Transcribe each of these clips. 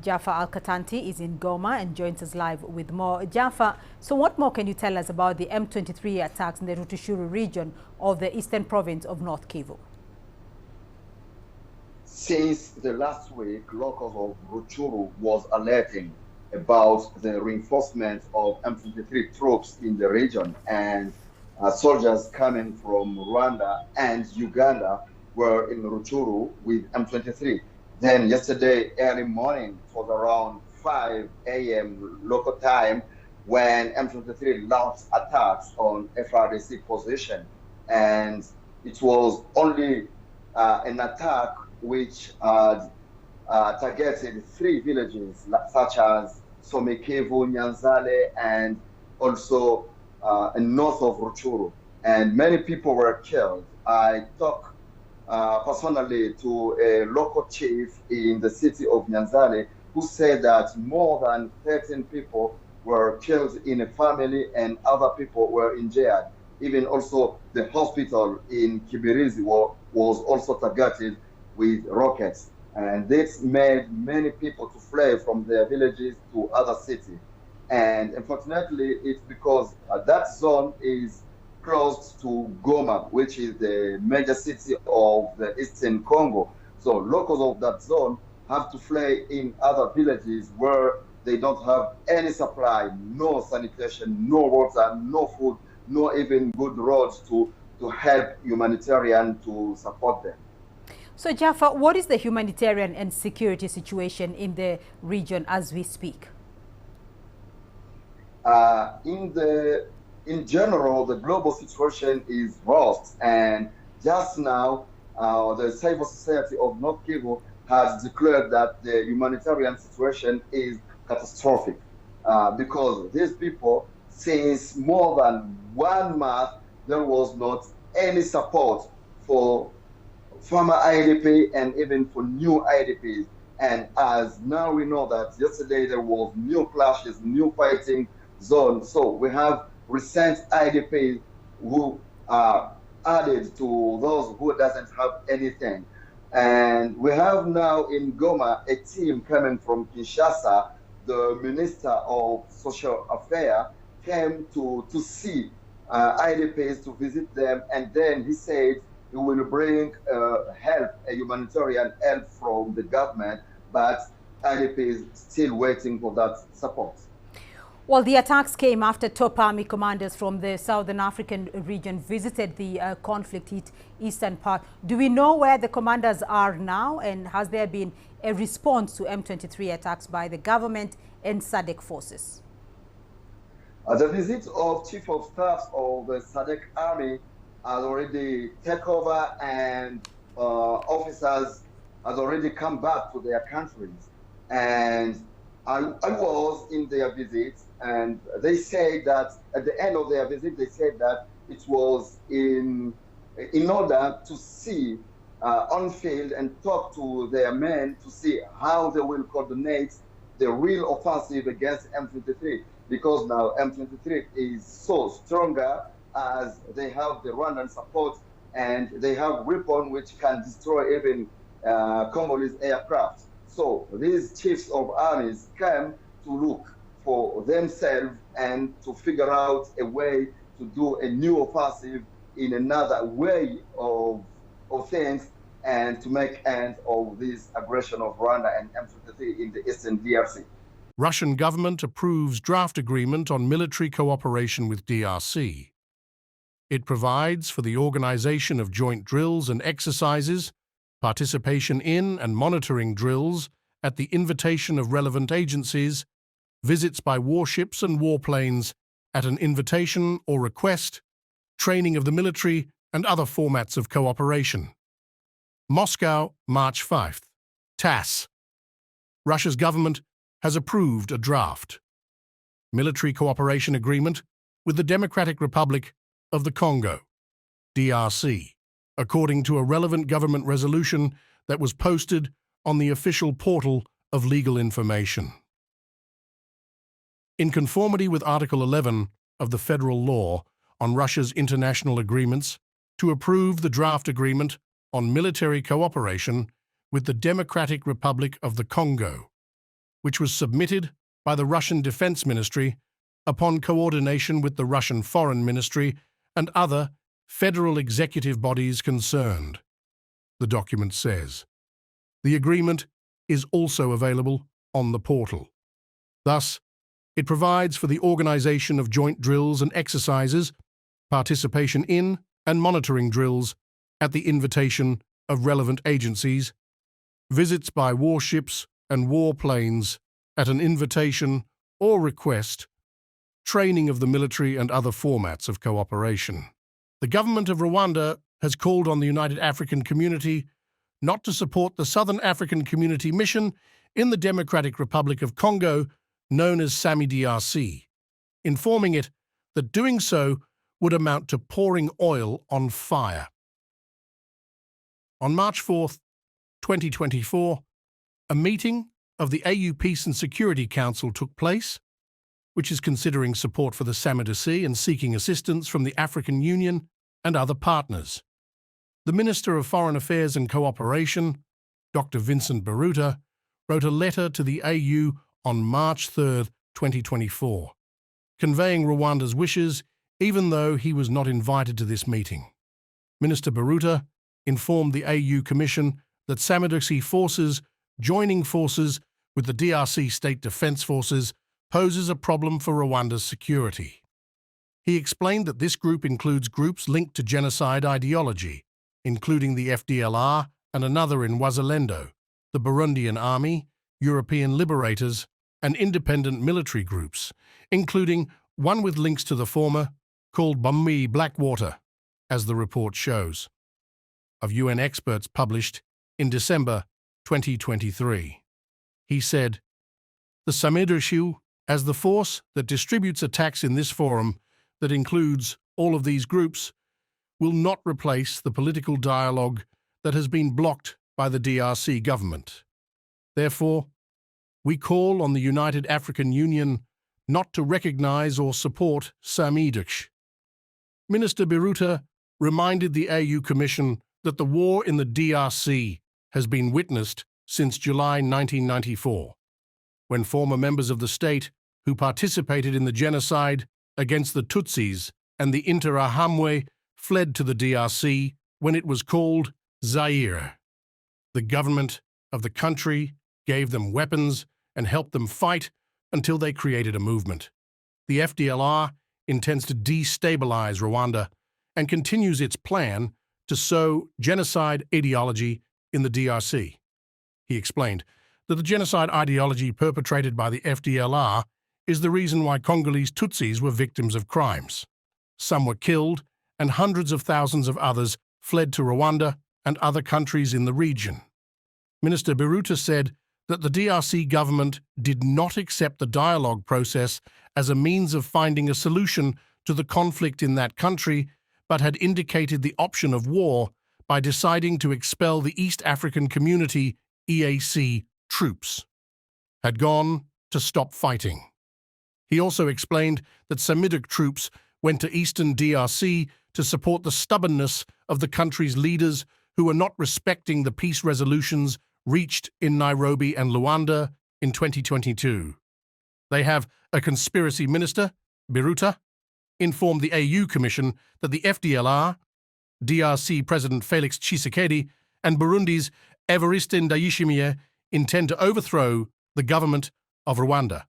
Jaffa Al-Katanti is in Goma and joins us live with more. Jaffa, so what more can you tell us about the M23 attacks in the Rutshuru region of the eastern province of North Kivu? Since the last week, locals of Rutshuru was alerting about the reinforcement of M23 troops in the region, and soldiers coming from Rwanda and Uganda were in Rutshuru with M23. Then yesterday early morning, it was around 5 a.m. local time, when M23 launched attacks on FRDC position. And it was only an attack which had targeted 3 villages, such as Somekevu, Nyanzale, and also north of Rutshuru. And many people were killed. I talked personally to a local chief in the city of Nyanzale, who said that more than 13 people were killed in a family and other people were injured. Even also the hospital in Kibirizi was also targeted with rockets. And this made many people to flee from their villages to other cities. And unfortunately, it's because that zone is close to Goma, which is the major city of the eastern Congo. So locals of that zone have to flee in other villages where they don't have any supply, no sanitation, no water, no food, no even good roads to help humanitarian to support them. So Jaffa, what is the humanitarian and security situation in the region as we speak? In general, the global situation is worse, and just now, the civil society of North Kivu has declared that the humanitarian situation is catastrophic, because these people, since more than 1 month, there was not any support for former IDP and even for new IDPs. And as now we know that yesterday there was new clashes, new fighting zone. So we have recent IDPs who are added to those who doesn't have anything. And we have now in Goma a team coming from Kinshasa. The Minister of Social Affairs came to see IDPs, to visit them, and then he said he will bring help, a humanitarian help from the government, but IDP is still waiting for that support. Well, the attacks came after top army commanders from the Southern African region visited the conflict-hit eastern part. Do we know where the commanders are now, and has there been a response to M23 attacks by the government and SADC forces? The visit of Chief of Staff of the SADC Army has already taken over, and officers has already come back to their countries. And I was in their visit, and they said that at the end of their visit, they said that it was in order to see on field and talk to their men to see how they will coordinate the real offensive against M23, because now M23 is so stronger, as they have the Rwandan support and they have weapons which can destroy even Congolese aircraft. So these chiefs of armies came to look for themselves and to figure out a way to do a new offensive in another way of things, and to make end of this aggression of Rwanda and M23 in the eastern DRC. Russian government approves draft agreement on military cooperation with DRC. It provides for the organization of joint drills and exercises, participation in and monitoring drills at the invitation of relevant agencies, visits by warships and warplanes at an invitation or request, training of the military, and other formats of cooperation. Moscow, March 5th. TASS. Russia's government has approved a draft military cooperation agreement with the Democratic Republic of the Congo, DRC, according to a relevant government resolution that was posted on the official portal of legal information. In conformity with Article 11 of the Federal Law on Russia's international agreements, to approve the draft agreement on military cooperation with the Democratic Republic of the Congo, which was submitted by the Russian Defense Ministry upon coordination with the Russian Foreign Ministry and other federal executive bodies concerned. The document says. The agreement is also available on the portal. Thus, it provides for the organization of joint drills and exercises, participation in and monitoring drills at the invitation of relevant agencies, visits by warships and warplanes at an invitation or request, training of the military and other formats of cooperation. The government of Rwanda has called on the United African Community not to support the Southern African Community Mission in the Democratic Republic of Congo, known as DRC, informing it that doing so would amount to pouring oil on fire. On March 4, 2024, a meeting of the AU Peace and Security Council took place, which is considering support for the DRC and seeking assistance from the African Union and other partners. The Minister of Foreign Affairs and Cooperation, Dr. Vincent Biruta, wrote a letter to the AU on March 3, 2024, conveying Rwanda's wishes even though he was not invited to this meeting. Minister Biruta informed the AU Commission that DRC forces joining forces with the DRC State Defense Forces poses a problem for Rwanda's security. He explained that this group includes groups linked to genocide ideology, including the FDLR and another in Wazalendo, the Burundian Army, European Liberators, and independent military groups, including one with links to the former, called Bummi Blackwater, as the report shows, of UN experts published in December 2023. He said, the Samidashu, as the force that distributes attacks in this forum that includes all of these groups, will not replace the political dialogue that has been blocked by the DRC government. Therefore, we call on the United African Union not to recognize or support Samidashu. Minister Biruta reminded the AU Commission that the war in the DRC has been witnessed since July 1994, when former members of the state who participated in the genocide against the Tutsis and the Interahamwe fled to the DRC when it was called Zaire. The government of the country gave them weapons and helped them fight until they created a movement. The FDLR intends to destabilize Rwanda and continues its plan to sow genocide ideology in the DRC. He explained that the genocide ideology perpetrated by the FDLR is the reason why Congolese Tutsis were victims of crimes. Some were killed, and hundreds of thousands of others fled to Rwanda and other countries in the region. Minister Biruta said that the DRC government did not accept the dialogue process as a means of finding a solution to the conflict in that country, but had indicated the option of war by deciding to expel the East African Community EAC troops, had gone to stop fighting. He also explained that Semitic troops went to eastern DRC to support the stubbornness of the country's leaders who were not respecting the peace resolutions reached in Nairobi and Luanda in 2022. They have a conspiracy minister, Biruta, informed the AU Commission that the FDLR, DRC President Felix Tshisekedi, and Burundi's Evariste Ndayishimiye intend to overthrow the government of Rwanda,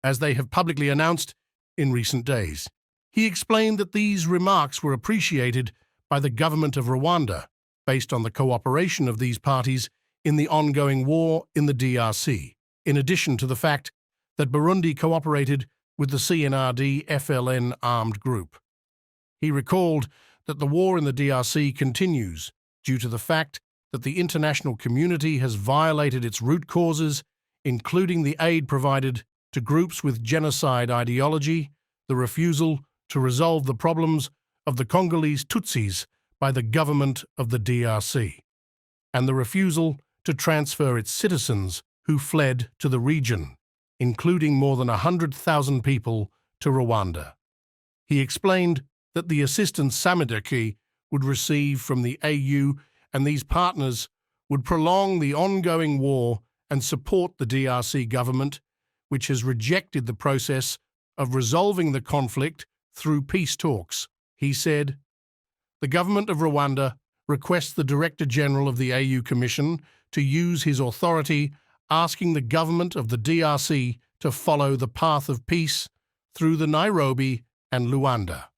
as they have publicly announced in recent days. He explained that these remarks were appreciated by the government of Rwanda based on the cooperation of these parties in the ongoing war in the DRC, in addition to the fact that Burundi cooperated with the CNRD-FLN armed group. He recalled that the war in the DRC continues due to the fact that the international community has violated its root causes, including the aid provided to groups with genocide ideology, the refusal to resolve the problems of the Congolese Tutsis by the government of the DRC, and the refusal to transfer its citizens who fled to the region, including more than 100,000 people, to Rwanda. He explained that the assistance Samidashu would receive from the AU and these partners would prolong the ongoing war and support the DRC government, which has rejected the process of resolving the conflict through peace talks. He said, "The government of Rwanda requests the Director General of the AU Commission to use his authority, asking the government of the DRC to follow the path of peace through the Nairobi and Luanda."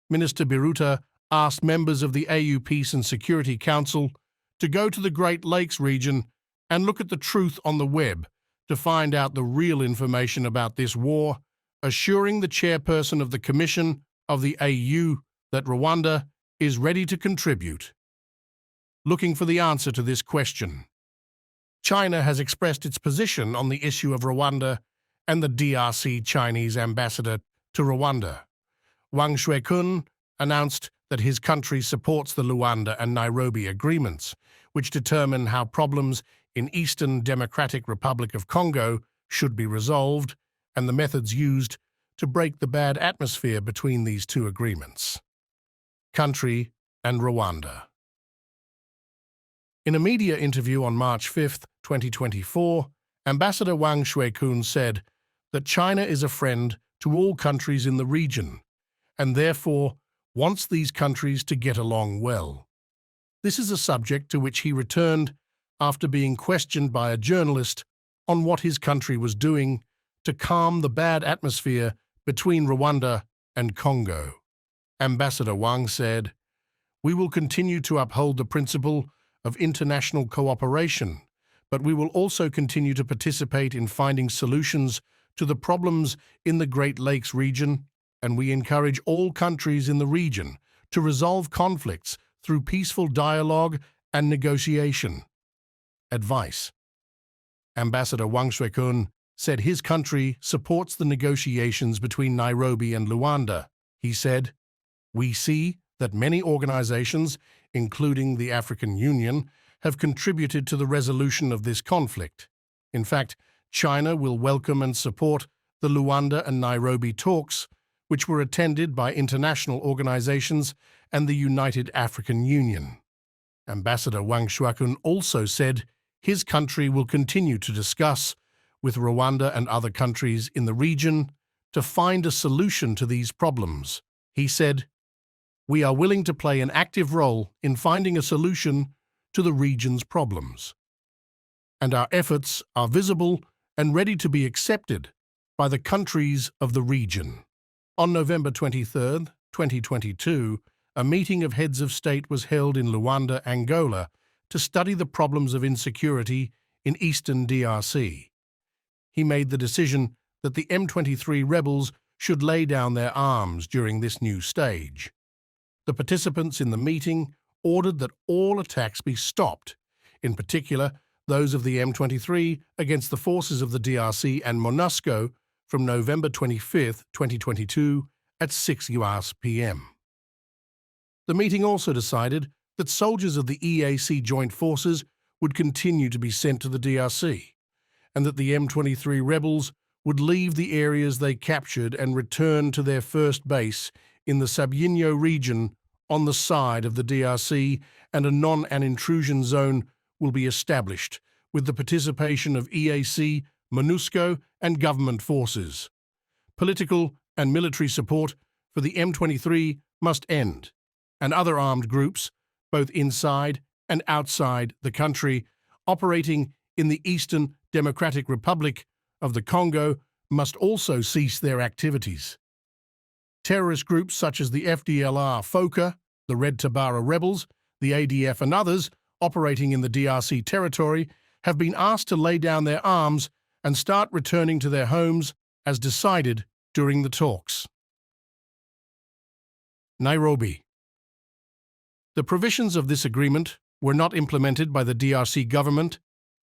Minister Biruta asked members of the AU Peace and Security Council to go to the Great Lakes region and look at the truth on the web to find out the real information about this war, assuring the chairperson of the Commission of the AU that Rwanda is ready to contribute. Looking for the answer to this question, China has expressed its position on the issue of Rwanda and the DRC Chinese ambassador to Rwanda, Wang Shuikun, announced that his country supports the Luanda and Nairobi agreements, which determine how problems in Eastern Democratic Republic of Congo should be resolved and the methods used to break the bad atmosphere between these two agreements. Country and Rwanda. In a media interview on March 5, 2024, Ambassador Wang Shuikun said that China is a friend to all countries in the region and therefore wants these countries to get along well. This is a subject to which he returned after being questioned by a journalist on what his country was doing to calm the bad atmosphere between Rwanda and Congo. Ambassador Wang said, "We will continue to uphold the principle of international cooperation, but we will also continue to participate in finding solutions to the problems in the Great Lakes region, and we encourage all countries in the region to resolve conflicts through peaceful dialogue and negotiation." Advice. Ambassador Wang Shuikun said his country supports the negotiations between Nairobi and Luanda. He said, "We see that many organizations, including the African Union, have contributed to the resolution of this conflict. In fact, China will welcome and support the Luanda and Nairobi talks, which were attended by international organizations and the United African Union." Ambassador Wang Shuikun also said his country will continue to discuss with Rwanda and other countries in the region to find a solution to these problems. He said, "We are willing to play an active role in finding a solution to the region's problems, and our efforts are visible and ready to be accepted by the countries of the region." On November 23, 2022, a meeting of heads of state was held in Luanda, Angola, to study the problems of insecurity in eastern DRC. He made the decision that the M23 rebels should lay down their arms during this new stage. The participants in the meeting ordered that all attacks be stopped, in particular those of the M23 against the forces of the DRC and MONUSCO from November 25, 2022 at 6 UAS p.m. The meeting also decided that soldiers of the EAC joint forces would continue to be sent to the DRC, and that the M23 rebels would leave the areas they captured and return to their first base in the Sabyinyo region on the side of the DRC, and a non-intrusion zone will be established with the participation of EAC, MONUSCO, and government forces. Political and military support for the M23 must end, and other armed groups, both inside and outside the country, operating in the Eastern Democratic Republic of the Congo, must also cease their activities. Terrorist groups such as the FDLR-FOCA, the Red Tabara rebels, the ADF and others operating in the DRC territory have been asked to lay down their arms and start returning to their homes as decided during the talks. Nairobi. The provisions of this agreement were not implemented by the DRC government,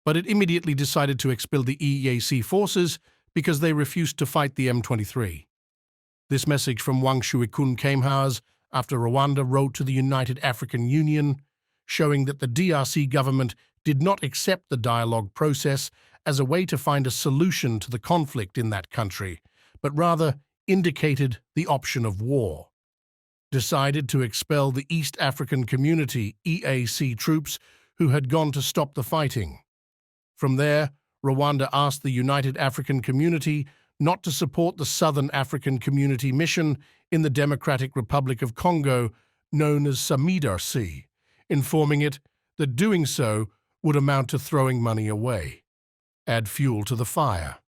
but it immediately decided to expel the EAC forces because they refused to fight the M23. This message from Wang Shuikun came hours after Rwanda wrote to the United African Union, showing that the DRC government did not accept the dialogue process as a way to find a solution to the conflict in that country, but rather indicated the option of war. Decided to expel the East African Community EAC troops who had gone to stop the fighting. From there, Rwanda asked the United African Community not to support the Southern African Community Mission in the Democratic Republic of Congo, known as DRC, informing it that doing so would amount to throwing money away. Add fuel to the fire.